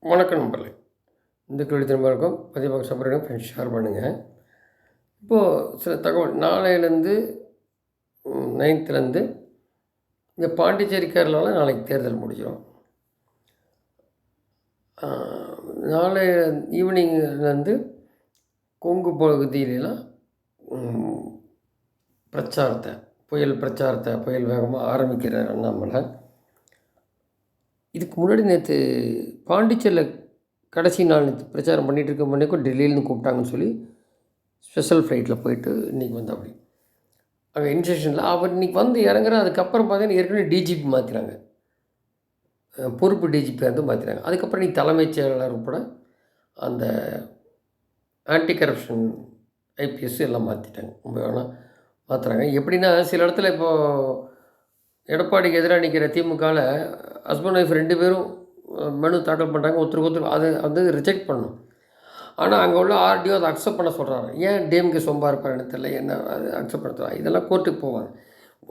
வணக்கம் நண்பர்களே. இந்த கேள்வி திரும்ப இருக்கும் பதிவாக சப்பரிடம் ஃப்ரெண்ட்ஸ் ஷேர் பண்ணுங்கள். இப்போது சில தகவல் நாளையிலேருந்து 9th இந்த பாண்டிச்சேரி கேரளாவில் நாளைக்கு தேர்தல் முடிஞ்சிடும். நாளை ஈவினிங்லேருந்து கொங்கு பகுதியிலலாம் புயல் வேகமாக ஆரம்பிக்கிறார் அண்ணாமலை. இதுக்கு முன்னாடி நேற்று பாண்டிச்சேரியில் கடைசி நாள் பிரச்சாரம் பண்ணிகிட்டு இருக்க முன்னேக்கும் டெல்லியிலேருந்து கூப்பிட்டாங்கன்னு சொல்லி ஸ்பெஷல் ஃப்ளைட்டில் போயிட்டு இன்றைக்கி வந்து அப்படி அங்கே இன்ஸ்டேஷனில் அவர் இன்றைக்கி வந்து இறங்குற. அதுக்கப்புறம் பார்த்தீங்கன்னா ஏற்கனவே டிஜிபி மாற்றினாங்க, பொறுப்பு டிஜிபி வந்து மாற்றினாங்க. அதுக்கப்புறம் இன்றைக்கி தலைமைச் செயலாளர் உட்பட அந்த ஆன்டி கரப்ஷன் ஐபிஎஸ் எல்லாம் மாற்றிட்டாங்க. ரொம்ப வேணால் மாற்றுறாங்க. எப்படின்னா சில இடத்துல இப்போது எடப்பாடிக்கு எதிராக நிற்கிற திமுகவில் ஹஸ்பண்ட் ஒய்ஃப் 2 பேரும் மனு தாக்கல் பண்ணுறாங்க. ஒருத்தருக்கு அதை வந்து ரிஜெக்ட் பண்ணணும். ஆனால் அங்கே உள்ள ஆர்டிஓ அதை அக்செப்ட் பண்ண சொல்கிறாங்க. ஏன் டிஎம்கே சொம்பா இருப்பாருன்னு தெரியல, என்ன அது அக்செப்ட் பண்ண சொல்கிறாங்க. இதெல்லாம் கோர்ட்டுக்கு போவாங்க.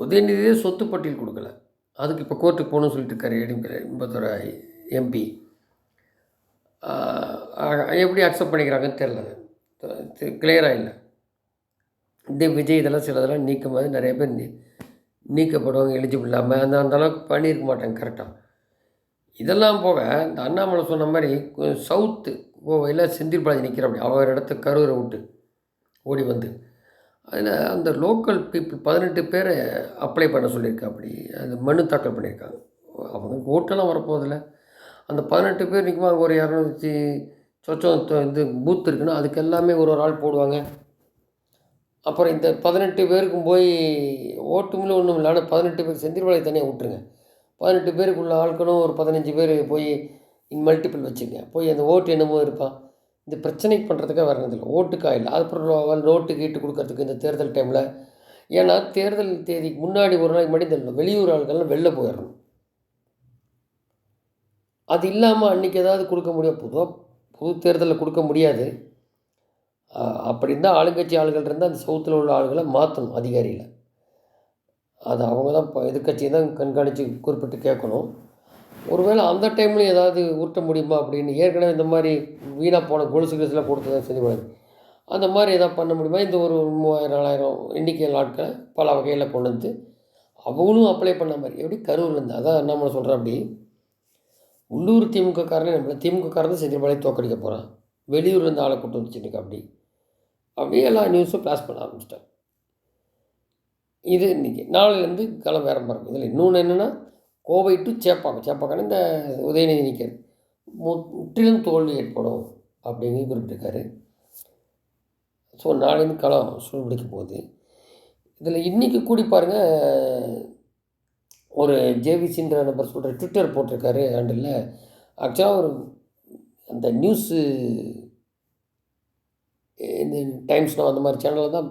உதயநிதியே சொத்து பட்டியல் கொடுக்கல, அதுக்கு இப்போ கோர்ட்டுக்கு போகணும்னு சொல்லிட்டு இருக்காரு எம்பத்தோட எம்பி. எப்படி அக்செப்ட் பண்ணிக்கிறாங்கன்னு தெரில, கிளியராக இல்லை. விஜய் இதெல்லாம் சிலதெல்லாம் நீக்கும் போது நிறைய பேர் நீக்கப்படுவாங்க எலிஜிபிள் இல்லாமல். அந்த அளவுக்கு பண்ணியிருக்க மாட்டாங்க கரெக்டாக. இதெல்லாம் போக இந்த அண்ணாமலை சொன்ன மாதிரி சவுத்து கோவையில் செந்தில் பாலாஜி நிற்கிற அப்படி அவர் இடத்த கரூரை விட்டு ஓடி வந்து அதில் அந்த லோக்கல் பீப்புள் 18 பேரை அப்ளை பண்ண சொல்லியிருக்கா. அப்படி அந்த மனு தாக்கல் பண்ணியிருக்காங்க. அவங்க ஓட்டெல்லாம் வரப்போதில்ல. அந்த 18 பேர் நிற்குமா, அங்கே ஒரு 200 சொச்சம் இது பூத் இருக்குன்னா அதுக்கு எல்லாமே ஒரு ஆள் போடுவாங்க. அப்புறம் இந்த 18 பேருக்கும் போய் ஓட்டுமில்ல ஒன்றும் இல்லை. ஆனால் 18 பேர் செந்தில் பாலாஜி தனியாக விட்டுருங்க. 18 பேருக்குள்ள ஆட்களும் ஒரு 15 பேர் போய் மல்டிபிள் வச்சுங்க, போய் அந்த ஓட்டு என்னமோ இருப்பான். இந்த பிரச்சனைக்கு பண்ணுறதுக்காக வரதில்லை, ஓட்டுக்காக இல்லை. அதுக்கப்புறம் நோட்டு கீட்டு கொடுக்கறதுக்கு இந்த தேர்தல் டைமில். ஏன்னா தேர்தல் தேதிக்கு முன்னாடி ஒரு நாளைக்கு முன்னாடி இந்த வெளியூர் ஆள்கள்லாம் வெளில போயிடணும். அது இல்லாமல் அன்றைக்கி ஏதாவது கொடுக்க முடியும், புது தேர்தலில் கொடுக்க முடியாது. அப்படி இருந்தால் ஆளுங்கட்சி ஆளுகள் இருந்தால் அந்த சவுத்தில் உள்ள ஆளுகளை மாற்றணும் அதிகாரியில். அது அவங்க தான் இப்போ எதிர்கட்சியை தான் கண்காணித்து குறிப்பிட்டு கேட்கணும். ஒருவேளை அந்த டைம்லையும் ஏதாவது உருட்ட முடியுமா அப்படின்னு. ஏற்கனவே இந்த மாதிரி வீணாக போன கொலுசு கிலுசுலாம் கொடுத்து தான் செஞ்சுக்கூடாது. அந்த மாதிரி எதாவது பண்ண முடியுமா? இந்த ஒரு 3000 4000 எண்ணிக்கையில் ஆட்களை பல வகையில் கொண்டு வந்து அவங்களும் அப்ளை பண்ண மாதிரி எப்படி கரூர்லேருந்து. அதான் அண்ணாமலை சொல்கிறேன், அப்படி உள்ளூர் திமுககாரனே நம்மளை திமுககாரன் செந்தில் பாலாஜி தோக்கடிக்க போகிறான், வெளியூர்லேருந்து ஆளை கூட்டு வச்சுட்டு அப்படியே எல்லா நியூஸும் பிளாஸ் பண்ண ஆரம்பிச்சிட்டேன். இது இன்றைக்கி நாளையிலேருந்து களம் வேற மாதிரி இருக்கும். இதில் இன்னொன்று என்னென்னா, கோவை டு சேப்பாக்கம் இந்த உதயநிதி நிற்கிறது முற்றிலும் தோல்வி ஏற்படும் அப்படிங்கிறது குறிப்பிட்டிருக்காரு. ஸோ நாளையிலேருந்து களம் சூழ்நிலைக்க போகுது. இதில் இன்றைக்கி கூடி பாருங்கள், ஒரு ஜேவிசின்ற நம்பர் சொல்கிற ட்விட்டர் போட்டிருக்காரு ஹேண்டில். ஆக்சுவலாக ஒரு அந்த நியூஸு இந்த டைம்ஸ்னால் அந்த மாதிரி சேனலில் தான்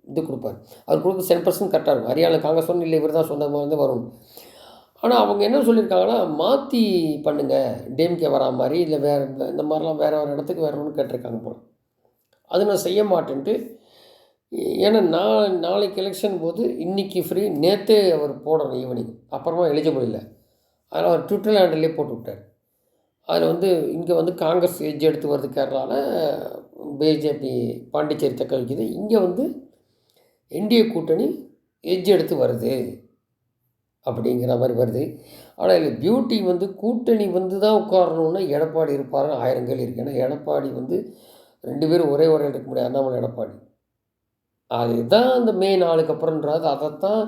இது கொடுப்பார். அவர் கொடுக்க 100% கரெக்டாக இருக்கும். ஹரியானா காங்கிரஸ் ஒன்றும் இல்லை, இவர் தான் சொன்ன மாதிரி தான் வரும். ஆனால் அவங்க என்ன சொல்லியிருக்காங்கன்னா, மாற்றி பண்ணுங்கள், டிஎம்கே வரா மாதிரி இல்லை வேறு இந்த மாதிரிலாம் வேறு ஒரு இடத்துக்கு வரணும்னு கேட்டிருக்காங்க போல். அது நான் செய்ய மாட்டேன்ட்டு. ஏன்னா நாளைக்கு எலெக்ஷன் போது இன்றைக்கி ஃப்ரீ, நேற்றே அவர் போடணும் ஈவினிங், அப்புறமா எலிஜிபிள் இல்லை. அதில் அவர் ட்விட்டர் ஹேண்டிலே போட்டு விட்டார். அதில் வந்து இங்கே வந்து காங்கிரஸ் எட்ஜ் எடுத்து வருது கேரளாவில், பிஜேபி பாண்டிச்சேரி தக்க வைக்குது. இங்கே வந்து என்டிஏ கூட்டணி எட்ஜ் எடுத்து வருது அப்படிங்கிற மாதிரி வருது. ஆனால் இதில் பியூட்டி வந்து கூட்டணி வந்து தான் உட்காரணுன்னா எடப்பாடி இருப்பாருன்னு 1000 கேள்வி இருக்குது. ஏன்னா எடப்பாடி வந்து 2 பேரும் ஒரே இருக்க முடியாது, அண்ணாமலை எடப்பாடி. அதுதான் அந்த மே 4க்கு அப்புறம்ன்றது. அதைத்தான்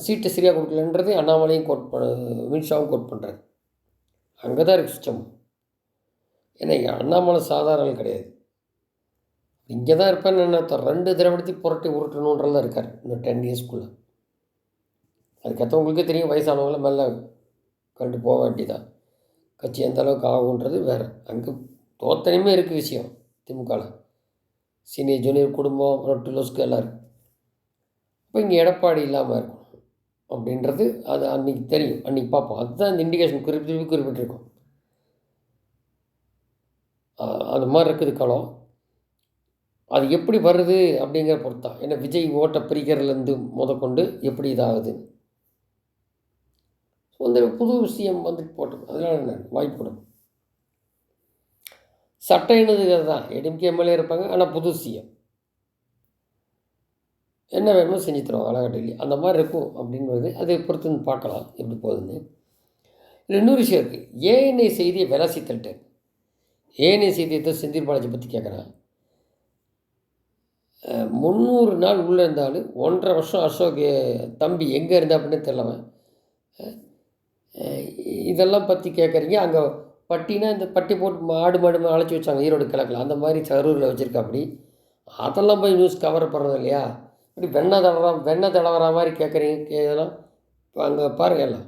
சீட்டை சரியாக கொடுக்கலன்றதே அண்ணாமலையும் கோட் மின்ஷாவும் கோட் பண்ணுறாரு. அங்கே தான் இருக்குது சிஸ்டம். ஏன்னா அண்ணாமலை சாதாரண கிடையாது. இங்கே தான் இருப்பேன்னு என்ன 2 திரவிடத்தை புரட்டி உருட்டணுன்றதான் இருக்கார் இன்னும் 10 இயர்ஸ்க்குள்ளே. அதுக்கத்தவங்களுக்கே தெரியும், வயசானவங்கள மேலே கண்டு போக வேண்டியதான். கட்சி எந்த அளவுக்கு ஆகுன்றது வேறு. அங்கே தோத்தனையுமே இருக்குது விஷயம் திமுகவில். சீனியர் ஜூனியர் குடும்பம் ரொட்டு லோஸ்க்கு எல்லாம் இருக்குது. அப்போ இங்கே எடப்பாடி இல்லாமல் இருக்கும் அப்படின்றது அது அன்றைக்கி தெரியும், அன்றைக்கி பார்ப்போம். அதுதான் இந்த இண்டிகேஷன் குறிப்பிட்டிருக்கோம். அது மாதிரி இருக்குது களம். அது எப்படி வருது அப்படிங்கிற பொறுத்தான். ஏன்னா விஜய் ஓட்டை பிரிக்கிறதுலேருந்து முதற்கொண்டு எப்படி இதாகுது. ஸோ அந்த புது விஷயம் வந்துட்டு போட்டோம், அதனால் என்ன வாய்ப்பு கொடுக்கும். சட்டைன்னுது அதுதான். ஏடிஎம்கே எம்எல்ஏ இருப்பாங்க. ஆனால் புது சிஎம். என்ன வேணுமோ செஞ்சு தருவாங்க அழகா டெல்லி. அந்த மாதிரி இருக்கும் அப்படின்றது அதை பொறுத்து பார்க்கலாம் எப்படி போகுதுன்னு. இதில் இன்னொரு விஷயம் இருக்குது. ஏஎன்ஐ செய்தியை விளாசி தள்ளிட்டார். ஏஎன்ஐ செய்தியை செந்தில் பாலாஜி பற்றி கேட்குறேன். 300 நாள் உள்ளே இருந்தாலும் 1.5 வருஷம் அசோக் தம்பி எங்கே இருந்தா அப்படின்னு தெரியலவன். இதெல்லாம் பற்றி கேட்குறீங்க. அங்கே பட்டினா இந்த பட்டி போட்டு மாடு அழைச்சி வச்சாங்க ஈரோடு கிழக்கில். அந்த மாதிரி கரூரில் வச்சுருக்கா. அப்படி அதெல்லாம் போய் நியூஸ் கவர் பண்ணுறது இல்லையா? இப்படி வெண்ணெய் தடவரா மாதிரி கேட்குறீங்க. இதெல்லாம் இப்போ அங்கே பாருங்கள் எல்லாம்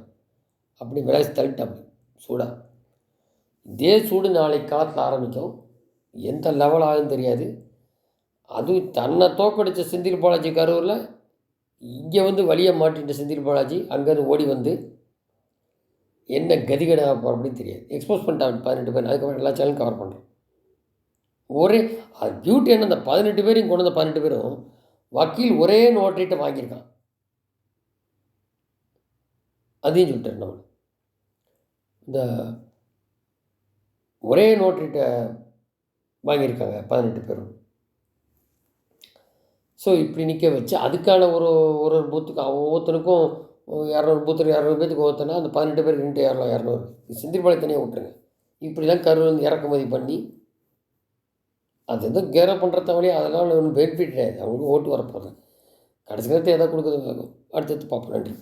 அப்படி விளையாசி தள்ளிட்டாங்க சூடாக. இதே சூடு நாளைக்கு காலத்தில் ஆரம்பிக்கும். எந்த லெவல் ஆகுதுன்னு தெரியாது. அதுவும் தன்னை தோக்கடித்த செந்தில் பாலாஜி கரூரில் இங்கே வந்து வழியை மாட்டிட்ட செந்தில் பாலாஜி அங்கேருந்து ஓடி வந்து என்ன கதிகடா அப்படின்னு தெரியாது. எக்ஸ்போஸ் பண்ணிட்டாங்க 18 பேர். அதுக்கப்புறம் எல்லா சேனலும் கவர் பண்ணுறேன். ஒரே அது பியூட்டி என்ன, அந்த 18 பேரையும் கொண்டு வந்த 18 பேரும் வக்கீல் ஒரே நோட்டரிட்ட வாங்கியிருக்கான். அதையும் சொல்லிட்டார் நம்ம. இந்த ஒரே நோட்டரிட்ட வாங்கியிருக்காங்க 18 பேரும். ஸோ இப்படி நிற்க வச்சு அதுக்கான ஒரு ஒரு பூத்துக்கு ஒவ்வொருத்தனுக்கும் 200 பூத்தில் 200 பேத்துக்கு ஒவ்வொருத்தனா அந்த 18 பேருக்கு 200 செந்தில் பாலாஜி தனியாக விட்டுருங்க. இப்படி தான் கரூர் வந்து இறக்குமதி பண்ணி அது எதுவும் கேரப் பண்ணுற தவணையே அதெல்லாம் ஒன்றும் பெனிஃபிட் கிடையாது. அவங்களுக்கு ஓட்டு வரப்போகிறேன். கடைசி நேரத்தை எதாவது கொடுக்குறது அடுத்தடுத்து பார்ப்போம். நன்றி.